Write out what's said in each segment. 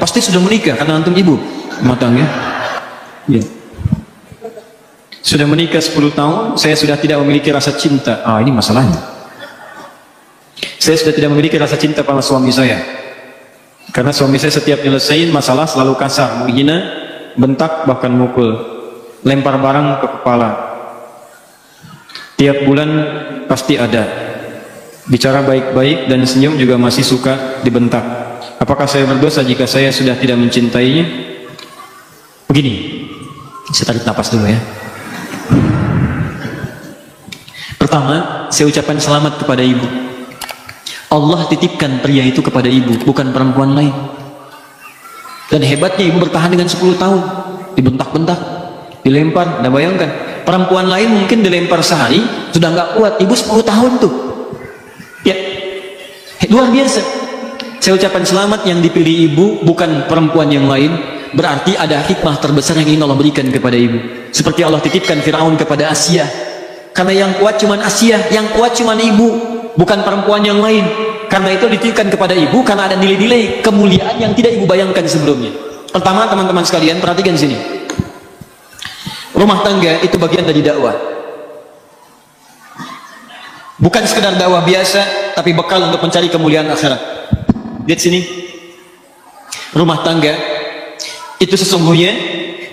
pasti sudah menikah karena antum ibu rumah tangga. Ya. Sudah menikah 10 tahun, saya sudah tidak memiliki rasa cinta. Ini masalahnya. Saya sudah tidak memiliki rasa cinta pada suami saya. Karena suami saya setiap nyelesain masalah selalu kasar, menghina, bentak, bahkan mukul, lempar barang ke kepala. Tiap bulan pasti ada. Bicara baik-baik dan senyum juga masih suka dibentak. Apakah saya berdosa jika saya sudah tidak mencintainya? Begini, saya tarik napas dulu ya. Pertama, saya ucapkan selamat kepada ibu. Allah titipkan pria itu kepada ibu, bukan perempuan lain. Dan hebatnya ibu bertahan dengan 10 tahun. Dibentak-bentak, dilempar. Anda bayangkan, perempuan lain mungkin dilempar sehari sudah nggak kuat. Ibu 10 tahun tuh. Ya, luar biasa. Saya ucapkan selamat, yang dipilih ibu bukan perempuan yang lain. Berarti ada hikmah terbesar yang ingin Allah berikan kepada ibu. Seperti Allah titipkan Firaun kepada Asia. Karena yang kuat cuman Asia, yang kuat cuman ibu, bukan perempuan yang lain. Karena itu dititipkan kepada ibu, karena ada nilai-nilai kemuliaan yang tidak ibu bayangkan sebelumnya. Pertama, teman-teman sekalian, perhatikan sini. Rumah tangga itu bagian dari dakwah. Bukan sekedar dakwah biasa, tapi bekal untuk mencari kemuliaan akhirat. Lihat sini. Rumah tangga itu sesungguhnya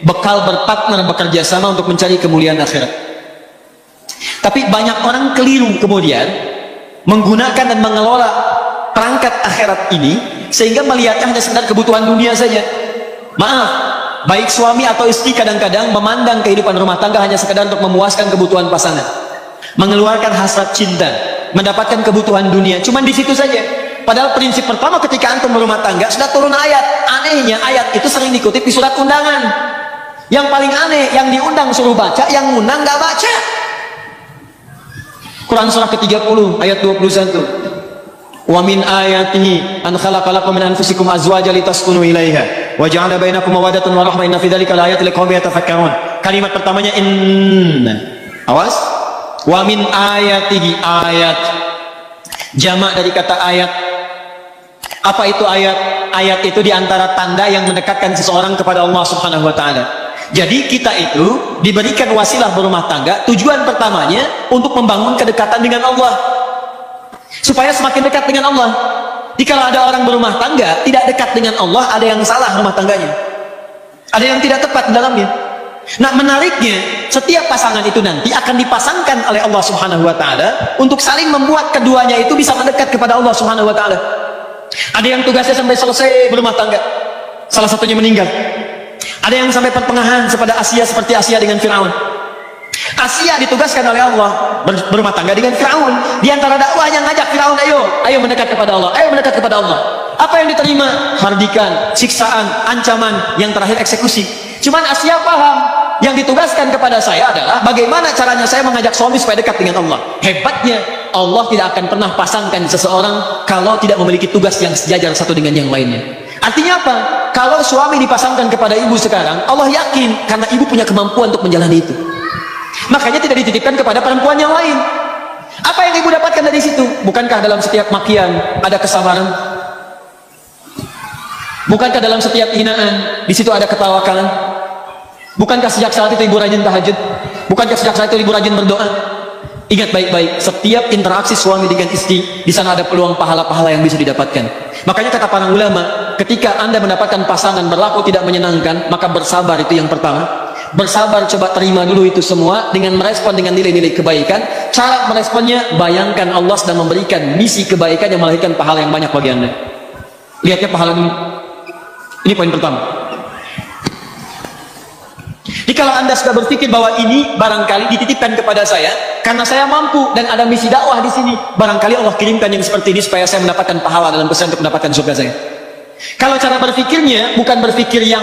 bekal berpartner, bekerja sama untuk mencari kemuliaan akhirat. Tapi banyak orang keliru kemudian menggunakan dan mengelola perangkat akhirat ini sehingga melihatnya hanya sekedar kebutuhan dunia saja. Maaf, baik suami atau istri kadang-kadang memandang kehidupan rumah tangga hanya sekedar untuk memuaskan kebutuhan pasangan, mengeluarkan hasrat cinta, mendapatkan kebutuhan dunia, cuman di situ saja. Padahal prinsip pertama ketika antum berumah tangga sudah turun ayat. Anehnya ayat itu sering dikutip di surat undangan. Yang paling aneh, yang diundang suruh baca, yang ngundang nggak baca. Quran surah ke-30 ayat 21. Wa min ayatihi an khalaqalakum min anfusikum azwajan litaskunu ilaiha wa ja'ala bainakum mawaddatan wa rahmah inna fi dzalika laayatin liqaumin yatafakkarun. Kalimat pertamanya inna. Awas. Wa min ayatihi, ayat. Jamak dari kata ayat. Apa itu ayat? Ayat itu diantara tanda yang mendekatkan seseorang kepada Allah Subhanahu wa ta'ala. Jadi kita itu diberikan wasilah berumah tangga, tujuan pertamanya untuk membangun kedekatan dengan Allah, supaya semakin dekat dengan Allah. Jika ada orang berumah tangga tidak dekat dengan Allah, ada yang salah rumah tangganya, ada yang tidak tepat di dalamnya. Nah, menariknya, setiap pasangan itu nanti akan dipasangkan oleh Allah Subhanahu wa ta'ala untuk saling membuat keduanya itu bisa mendekat kepada Allah Subhanahu wa ta'ala. Ada yang tugasnya sampai selesai berumah tangga, salah satunya meninggal. Ada yang sampai pertengahan seperti Asia dengan Firaun. Asia ditugaskan oleh Allah berumah tangga dengan Firaun. Di antara dakwahnya ngajak Firaun, ayo mendekat kepada Allah, ayo mendekat kepada Allah. Apa yang diterima? Hardikan, siksaan, ancaman, yang terakhir eksekusi. Cuman Asia paham, yang ditugaskan kepada saya adalah bagaimana caranya saya mengajak suami supaya dekat dengan Allah. Hebatnya, Allah tidak akan pernah pasangkan seseorang kalau tidak memiliki tugas yang sejajar satu dengan yang lainnya. Artinya apa? Kalau suami dipasangkan kepada ibu sekarang, Allah yakin karena ibu punya kemampuan untuk menjalani itu. Makanya tidak dititipkan kepada perempuan yang lain. Apa yang ibu dapatkan dari situ? Bukankah dalam setiap makian ada kesabaran? Bukankah dalam setiap hinaan di situ ada ketawakan? Bukankah sejak saat itu ibu rajin tahajud? Bukankah sejak saat itu ibu rajin berdoa? Ingat baik-baik, setiap interaksi suami dengan istri, di sana ada peluang pahala-pahala yang bisa didapatkan. Makanya kata para ulama, ketika Anda mendapatkan pasangan berlaku tidak menyenangkan, maka bersabar, itu yang pertama. Bersabar, coba terima dulu itu semua dengan merespon dengan nilai-nilai kebaikan. Cara meresponnya, bayangkan Allah sedang memberikan misi kebaikan yang melahirkan pahala yang banyak bagi Anda. Lihatnya pahala dulu. Ini poin pertama. Jadi kalau Anda sudah berpikir bahwa ini barangkali dititipkan kepada saya karena saya mampu dan ada misi dakwah di sini, barangkali Allah kirimkan yang seperti ini supaya saya mendapatkan pahala dalam kesan untuk mendapatkan surga saya. Kalau cara berpikirnya bukan berpikir yang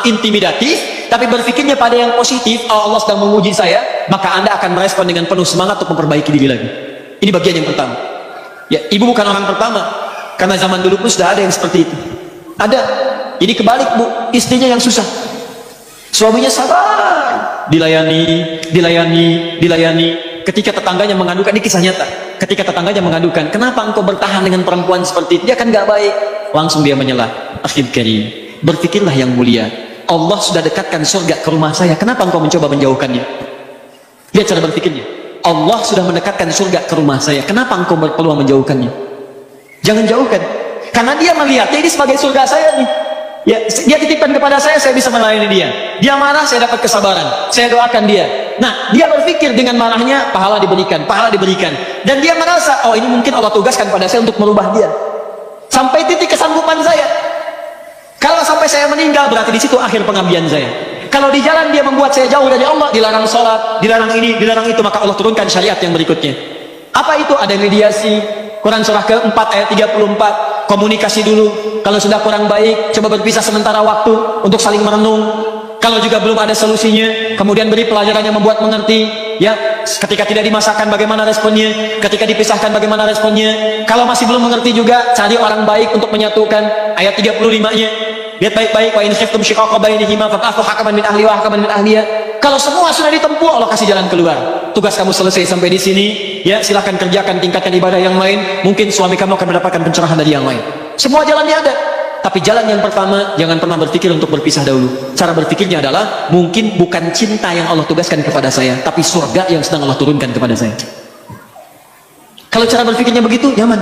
intimidatif, tapi berpikirnya pada yang positif, Allah sedang menguji saya, maka Anda akan merespon dengan penuh semangat untuk memperbaiki diri lagi. Ini bagian yang pertama. Ya, ibu bukan orang pertama, karena zaman dulu pun sudah ada yang seperti itu. Ada. Jadi kebalik, Bu, istrinya yang susah. Suaminya sabar, dilayani. Ketika tetangganya mengadukan, ini kisah nyata. Ketika tetangganya mengadukan, kenapa engkau bertahan dengan perempuan seperti itu? Dia kan gak baik. Langsung dia menyelah. Akhil karim, berpikirlah yang mulia. Allah sudah dekatkan surga ke rumah saya, kenapa engkau mencoba menjauhkannya? Lihat cara berpikirnya. Allah sudah mendekatkan surga ke rumah saya, kenapa engkau berpeluang menjauhkannya? Jangan jauhkan, karena dia melihatnya ini sebagai surga saya nih. Ya, dia titipkan kepada saya bisa melayani dia. Dia marah, saya dapat kesabaran. Saya doakan dia. Nah, dia berpikir dengan marahnya, pahala diberikan. Dan dia merasa, oh ini mungkin Allah tugaskan pada saya untuk merubah dia. Sampai titik kesanggupan saya. Kalau sampai saya meninggal, berarti di situ akhir pengabdian saya. Kalau di jalan dia membuat saya jauh dari Allah, dilarang sholat, dilarang ini, dilarang itu, maka Allah turunkan syariat yang berikutnya. Apa itu? Ada mediasi. Quran surah ke-4 ayat 34. Komunikasi dulu. Kalau sudah kurang baik, coba berpisah sementara waktu untuk saling merenung. Kalau juga belum ada solusinya, kemudian beri pelajaran yang membuat mengerti. Ya, ketika tidak dimasakkan bagaimana responnya, ketika dipisahkan bagaimana responnya. Kalau masih belum mengerti juga, cari orang baik untuk menyatukan. Ayat 35-nya. Lihat baik-baik, wa in khiftum shiqaqa bainihima fab'athu hakaman min ahli wa hakaman min ahliya. Kalau semua sudah ditempuh, Allah kasih jalan keluar. Tugas kamu selesai sampai di sini, ya silahkan kerjakan, tingkatkan ibadah yang lain. Mungkin suami kamu akan mendapatkan pencerahan dari yang lain. Semua jalannya ada. Tapi jalan yang pertama, jangan pernah berpikir untuk berpisah dahulu. Cara berpikirnya adalah, mungkin bukan cinta yang Allah tugaskan kepada saya, tapi surga yang sedang Allah turunkan kepada saya. Kalau cara berpikirnya begitu, nyaman.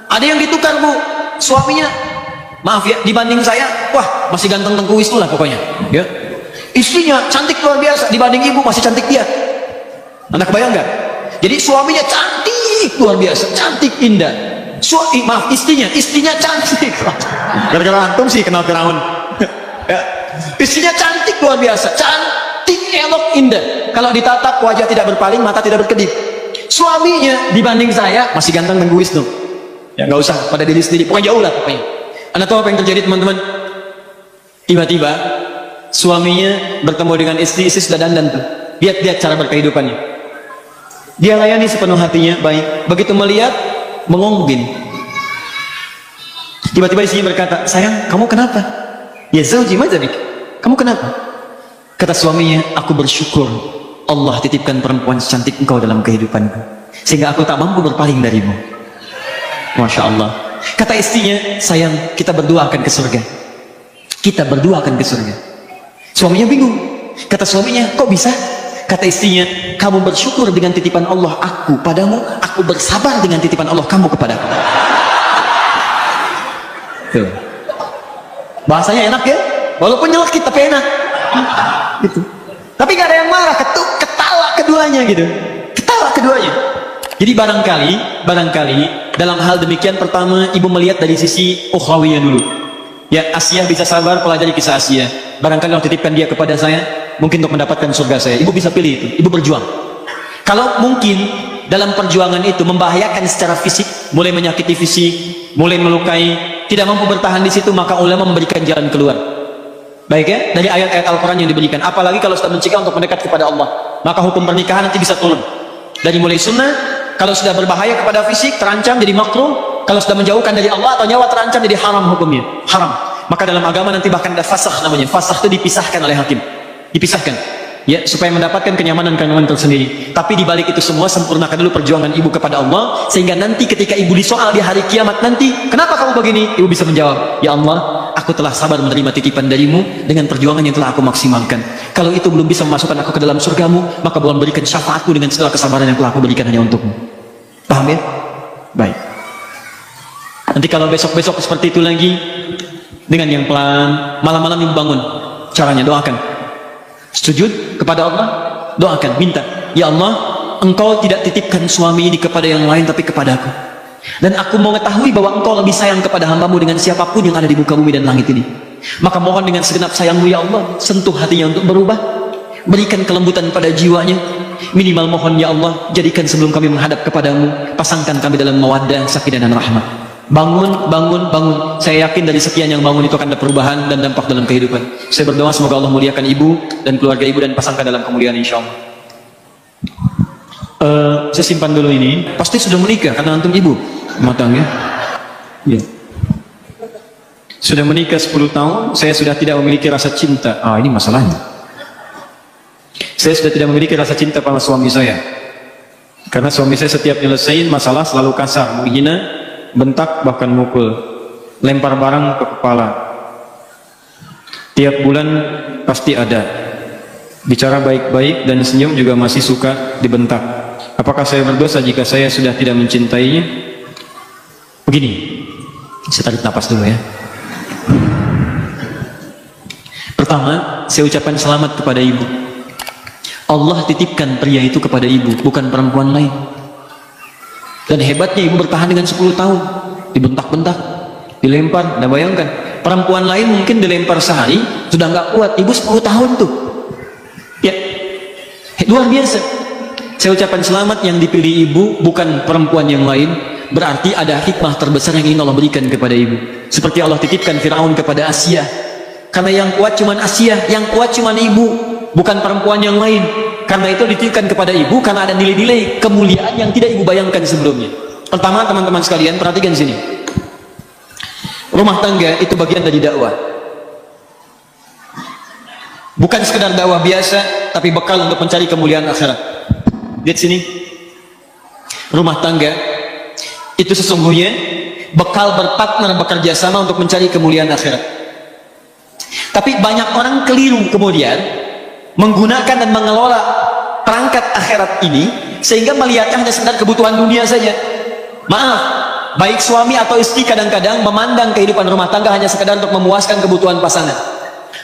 Ada yang ditukar, Bu, suaminya, maaf ya, dibanding saya, wah masih ganteng tengkuis tuh lah pokoknya. Ya. Istrinya cantik luar biasa, dibanding ibu masih cantik dia. Anda kebayang nggak? Jadi suaminya cantik luar biasa, cantik indah. Maaf, istrinya cantik. Gara-gara antum sih kenal Firaun. Ya. Istrinya cantik luar biasa, cantik, elok, indah. Kalau ditatap wajah tidak berpaling, mata tidak berkedip. Suaminya dibanding saya masih ganteng tengkuis tuh. Ya nggak usah pada diri sendiri, pokoknya jauh lah pokoknya. Anda tahu apa yang terjadi teman-teman? Tiba-tiba suaminya bertemu dengan istri sudah dandan tuh. Lihat cara berkehidupannya. Dia layani sepenuh hatinya, baik. Begitu melihat, mengonggin. Tiba-tiba istrinya berkata, sayang, kamu kenapa? Ya zauji madzabik. Kamu kenapa? Kata suaminya, aku bersyukur Allah titipkan perempuan secantik engkau dalam kehidupanku, sehingga aku tak mampu berpaling darimu. Masya Allah. Kata istrinya, sayang, kita berdua akan ke surga. Kita berdua akan ke surga. Suaminya bingung. Kata suaminya, kok bisa? Kata istrinya, kamu bersyukur dengan titipan Allah aku padamu, aku bersabar dengan titipan Allah kamu kepadaku. Tuh. Bahasanya enak ya? Walaupun nyelekit tapi enak. Gitu. Tapi gak ada yang marah, ketawa keduanya gitu. Ketawa keduanya. Jadi barangkali dalam hal demikian, pertama ibu melihat dari sisi ukhrawiyah dulu. Ya, Asiyah bisa sabar, pelajari kisah Asiyah. Barangkali Allah titipkan dia kepada saya, mungkin untuk mendapatkan surga saya. Ibu bisa pilih itu, ibu berjuang. Kalau mungkin dalam perjuangan itu membahayakan secara fisik, mulai menyakiti fisik, mulai melukai, tidak mampu bertahan di situ, maka ulama memberikan jalan keluar. Baik ya, dari ayat-ayat Al-Quran yang diberikan. Apalagi kalau sudah mencegah untuk mendekat kepada Allah, maka hukum pernikahan nanti bisa turun. Dari mulai sunnah. Kalau sudah berbahaya kepada fisik, terancam jadi makruh. Kalau sudah menjauhkan dari Allah atau nyawa terancam, jadi haram hukumnya. Haram. Maka dalam agama nanti bahkan ada fasakh namanya. Fasakh itu dipisahkan oleh hakim. Dipisahkan. Ya, supaya mendapatkan kenyamanan tersendiri. Tapi dibalik itu semua, sempurnakan dulu perjuangan ibu kepada Allah. Sehingga nanti ketika ibu disoal di hari kiamat nanti, kenapa kamu begini? Ibu bisa menjawab, ya Allah, aku telah sabar menerima titipan darimu dengan perjuangan yang telah aku maksimalkan. Kalau itu belum bisa memasukkan aku ke dalam surgamu, maka boleh berikan syafaatku dengan segala kesabaran yang telah aku berikan hanya untukmu. Paham ya? Baik. Nanti kalau besok-besok seperti itu lagi, dengan yang pelan, malam-malam ibu bangun. Caranya doakan. Sujud kepada Allah, doakan, minta, ya Allah, engkau tidak titipkan suami ini kepada yang lain tapi kepada aku. Dan aku mau mengetahui bahwa engkau lebih sayang kepada hambamu dengan siapapun yang ada di muka bumi dan langit ini. Maka mohon dengan segenap sayangmu ya Allah, sentuh hatinya untuk berubah, berikan kelembutan pada jiwanya. Minimal mohon ya Allah, jadikan sebelum kami menghadap kepadamu, pasangkan kami dalam mawaddah, sakinah dan rahmat. Bangun, bangun, bangun. Saya yakin dari sekian yang bangun itu akan ada perubahan dan dampak dalam kehidupan. Saya berdoa semoga Allah muliakan ibu dan keluarga ibu dan pasangkan dalam kemuliaan insya Allah. Saya simpan dulu ini. Pasti sudah menikah karena antum ibu matang ya. Ya. Sudah menikah 10 tahun, saya sudah tidak memiliki rasa cinta. Ini masalahnya. Saya sudah tidak memiliki rasa cinta pada suami saya. Karena suami saya setiap nyelesain masalah selalu kasar, menghina, bentak, bahkan mukul, lempar barang ke kepala. Tiap bulan pasti ada. Bicara baik-baik dan senyum juga masih suka dibentak. Apakah saya berdosa jika saya sudah tidak mencintainya? Begini, saya tarik napas dulu ya. Pertama, saya ucapkan selamat kepada ibu. Allah titipkan pria itu kepada ibu, bukan perempuan lain. Dan hebatnya ibu bertahan dengan 10 tahun. Dibentak-bentak, dilempar. Anda bayangkan, perempuan lain mungkin dilempar sehari sudah nggak kuat, ibu 10 tahun tuh. Ya, luar biasa. Saya ucapkan selamat, yang dipilih ibu bukan perempuan yang lain. Berarti ada hikmah terbesar yang ingin Allah berikan kepada ibu. Seperti Allah titipkan Fir'aun kepada Asia. Karena yang kuat cuman Asia, yang kuat cuman ibu, bukan perempuan yang lain. Karena itu dititipkan kepada ibu, karena ada nilai-nilai kemuliaan yang tidak ibu bayangkan sebelumnya. Pertama, teman-teman sekalian, perhatikan sini. Rumah tangga itu bagian dari dakwah. Bukan sekedar dakwah biasa, tapi bekal untuk mencari kemuliaan akhirat. Lihat sini. Rumah tangga itu sesungguhnya bekal berpartner, bekerja sama untuk mencari kemuliaan akhirat. Tapi banyak orang keliru kemudian menggunakan dan mengelola perangkat akhirat ini sehingga melihatnya hanya sekedar kebutuhan dunia saja. Maaf, baik suami atau istri kadang-kadang memandang kehidupan rumah tangga hanya sekedar untuk memuaskan kebutuhan pasangan,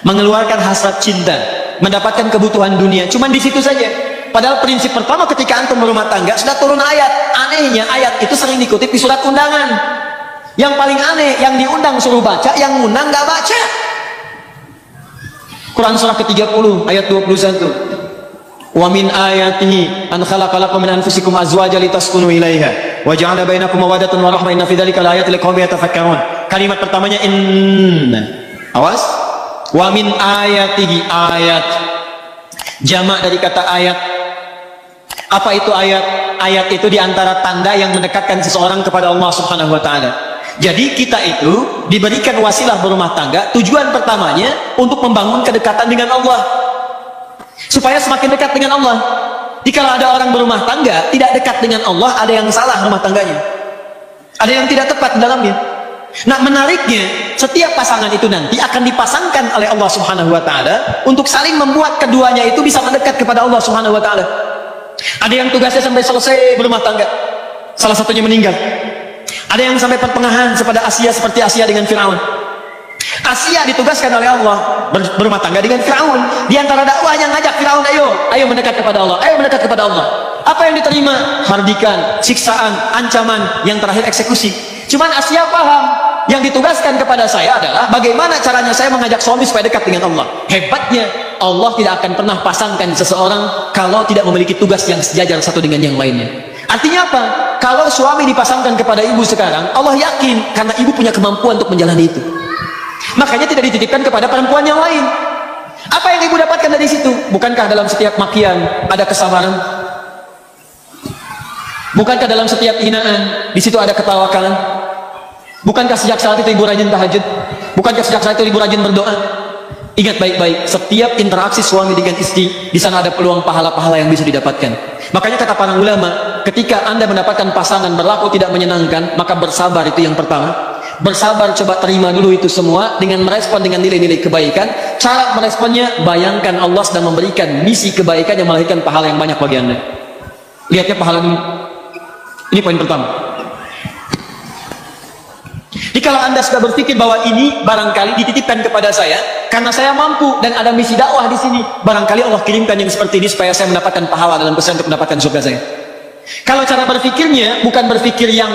mengeluarkan hasrat cinta, mendapatkan kebutuhan dunia, cuman di situ saja. Padahal prinsip pertama ketika antum berumah tangga sudah turun ayat. Anehnya ayat itu sering dikutip di surat undangan. Yang paling aneh, yang diundang suruh baca, yang ngundang nggak baca. Quran surah ke-30 ayat 21. Wa min ayatihi an khalaqalakum min anfusikum azwajan litaskunu ilaiha wa ja'ala bainakum mawaddatan wa rahmah inna fi dzalika laayatin liqaumin yatafakkarun. Kalimat pertamanya inna. Awas. Wa min ayatihi, ayat. Jamak dari kata ayat. Apa itu ayat? Ayat itu diantara tanda yang mendekatkan seseorang kepada Allah Subhanahu wa ta'ala. Jadi kita itu diberikan wasilah berumah tangga, tujuan pertamanya untuk membangun kedekatan dengan Allah, supaya semakin dekat dengan Allah. Jika ada orang berumah tangga tidak dekat dengan Allah, ada yang salah rumah tangganya, ada yang tidak tepat dalamnya. Nah, menariknya, setiap pasangan itu nanti akan dipasangkan oleh Allah Subhanahu wa ta'ala untuk saling membuat keduanya itu bisa mendekat kepada Allah Subhanahu wa ta'ala. Ada yang tugasnya sampai selesai berumah tangga, salah satunya meninggal. Ada yang sampai pertengahan seperti Asia, seperti Asia dengan Fir'aun. Asia ditugaskan oleh Allah berumah tangga dengan Fir'aun. Di antara dakwahnya ngajak Fir'aun, ayo mendekat kepada Allah, ayo mendekat kepada Allah. Apa yang diterima? Hardikan, siksaan, ancaman, yang terakhir eksekusi. Cuman Asia paham, yang ditugaskan kepada saya adalah bagaimana caranya saya mengajak suami supaya dekat dengan Allah. Hebatnya, Allah tidak akan pernah pasangkan seseorang kalau tidak memiliki tugas yang sejajar satu dengan yang lainnya. Artinya apa? Kalau suami dipasangkan kepada ibu sekarang, Allah yakin karena ibu punya kemampuan untuk menjalani itu. Makanya tidak dititipkan kepada perempuan yang lain. Apa yang ibu dapatkan dari situ? Bukankah dalam setiap makian ada kesabaran? Bukankah dalam setiap hinaan di situ ada ketawakan? Bukankah sejak saat itu ibu rajin tahajud? Bukankah sejak saat itu ibu rajin berdoa? Ingat baik-baik, setiap interaksi suami dengan istri, di sana ada peluang pahala-pahala yang bisa didapatkan. Makanya kata para ulama, ketika Anda mendapatkan pasangan berlaku tidak menyenangkan, maka bersabar, itu yang pertama. Bersabar, coba terima dulu itu semua dengan merespon dengan nilai-nilai kebaikan. Cara meresponnya, bayangkan Allah sedang memberikan misi kebaikan yang melahirkan pahala yang banyak bagi Anda. Lihatnya pahala dulu. Ini poin pertama. Jadi kalau Anda sudah berpikir bahwa ini barangkali dititipkan kepada saya karena saya mampu dan ada misi dakwah di sini, barangkali Allah kirimkan yang seperti ini supaya saya mendapatkan pahala dalam kesan untuk mendapatkan surga saya. Kalau cara berpikirnya bukan berpikir yang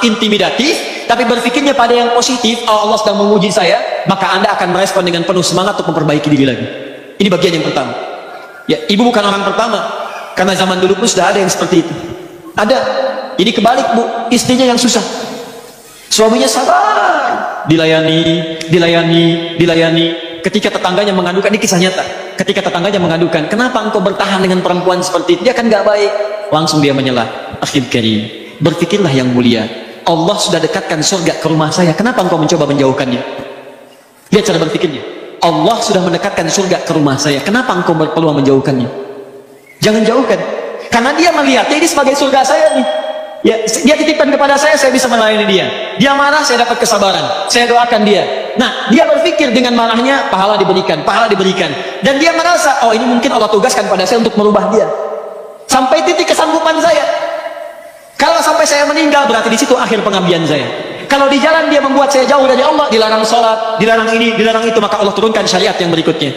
intimidatif, tapi berpikirnya pada yang positif, Allah sedang menguji saya, maka Anda akan merespon dengan penuh semangat untuk memperbaiki diri lagi. Ini bagian yang pertama. Ya, ibu bukan orang pertama, karena zaman dulu pun sudah ada yang seperti itu. Ada. Jadi kebalik, Bu, istrinya yang susah. Suaminya sabar, dilayani. Ketika tetangganya mengadukan, ini kisah nyata. Ketika tetangganya mengadukan, kenapa engkau bertahan dengan perempuan seperti itu? Dia kan gak baik. Langsung dia menyelah. Akhil karim, berpikirlah yang mulia. Allah sudah dekatkan surga ke rumah saya. Kenapa engkau mencoba menjauhkannya? Lihat cara berpikirnya. Allah sudah mendekatkan surga ke rumah saya. Kenapa engkau berpeluang menjauhkannya? Jangan jauhkan. Karena dia melihatnya ini sebagai surga saya nih. Ya, dia titipkan kepada saya bisa melayani dia. Dia marah, saya dapat kesabaran. Saya doakan dia. Nah, dia berpikir dengan marahnya pahala diberikan, pahala diberikan. Dan dia merasa, oh ini mungkin Allah tugaskan pada saya untuk merubah dia. Sampai titik kesanggupan saya. Kalau sampai saya meninggal, berarti di situ akhir pengabdian saya. Kalau di jalan dia membuat saya jauh dari Allah, dilarang sholat, dilarang ini, dilarang itu, maka Allah turunkan syariat yang berikutnya.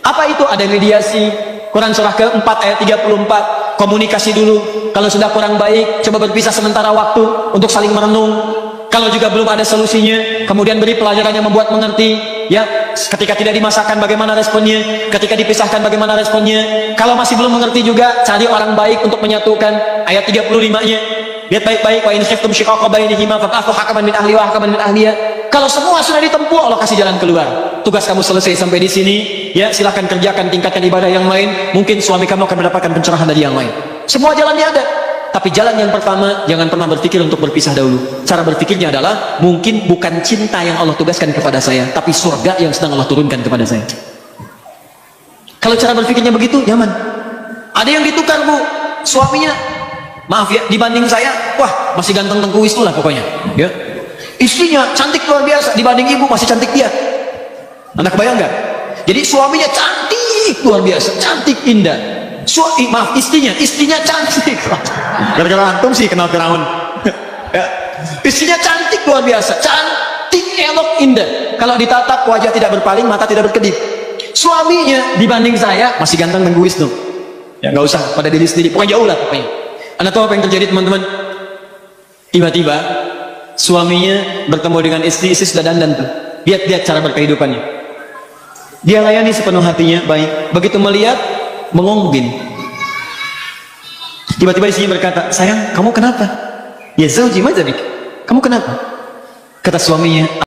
Apa itu? Ada mediasi. Quran surah ke-4 ayat 34. Komunikasi dulu. Kalau sudah kurang baik, coba berpisah sementara waktu untuk saling merenung. Kalau juga belum ada solusinya, kemudian beri pelajaran yang membuat mengerti. Ya, ketika tidak dimasakkan bagaimana responnya, ketika dipisahkan bagaimana responnya. Kalau masih belum mengerti juga, cari orang baik untuk menyatukan. Ayat 35-nya. Lihat baik-baik, wa in khiftum shiqaqa bainihima fab'athu hakaman min ahli wa hakaman min ahliya. Kalau semua sudah ditempuh, Allah kasih jalan keluar. Tugas kamu selesai sampai di sini, ya silahkan kerjakan, tingkatkan ibadah yang lain. Mungkin suami kamu akan mendapatkan pencerahan dari yang lain. Semua jalannya ada. Tapi jalan yang pertama, jangan pernah berpikir untuk berpisah dahulu. Cara berpikirnya adalah, mungkin bukan cinta yang Allah tugaskan kepada saya, tapi surga yang sedang Allah turunkan kepada saya. Kalau cara berpikirnya begitu, nyaman. Ada yang ditukar, Bu, suaminya, maaf ya, dibanding saya, wah masih ganteng tengkuis tuh lah pokoknya. Ya. Istrinya cantik luar biasa, dibanding ibu masih cantik dia. Anda kebayang nggak? Jadi suaminya cantik luar biasa, cantik indah. Maaf, istrinya cantik. Gara-gara antum sih kenal Firaun. Ya. Istrinya cantik luar biasa, cantik, elok, indah. Kalau ditatap wajah tidak berpaling, mata tidak berkedip. Suaminya dibanding saya masih ganteng tengkuis tuh. Ya nggak usah pada diri sendiri, pokoknya jauh lah pokoknya. Anda tahu apa yang terjadi teman-teman? Tiba-tiba suaminya bertemu dengan istri sudah dandan tuh. Lihat cara berkehidupannya. Dia layani sepenuh hatinya, baik. Begitu melihat, mengonggin. Tiba-tiba istrinya berkata, sayang, kamu kenapa? Ya zauji madzabik. Kamu kenapa? Kata suaminya,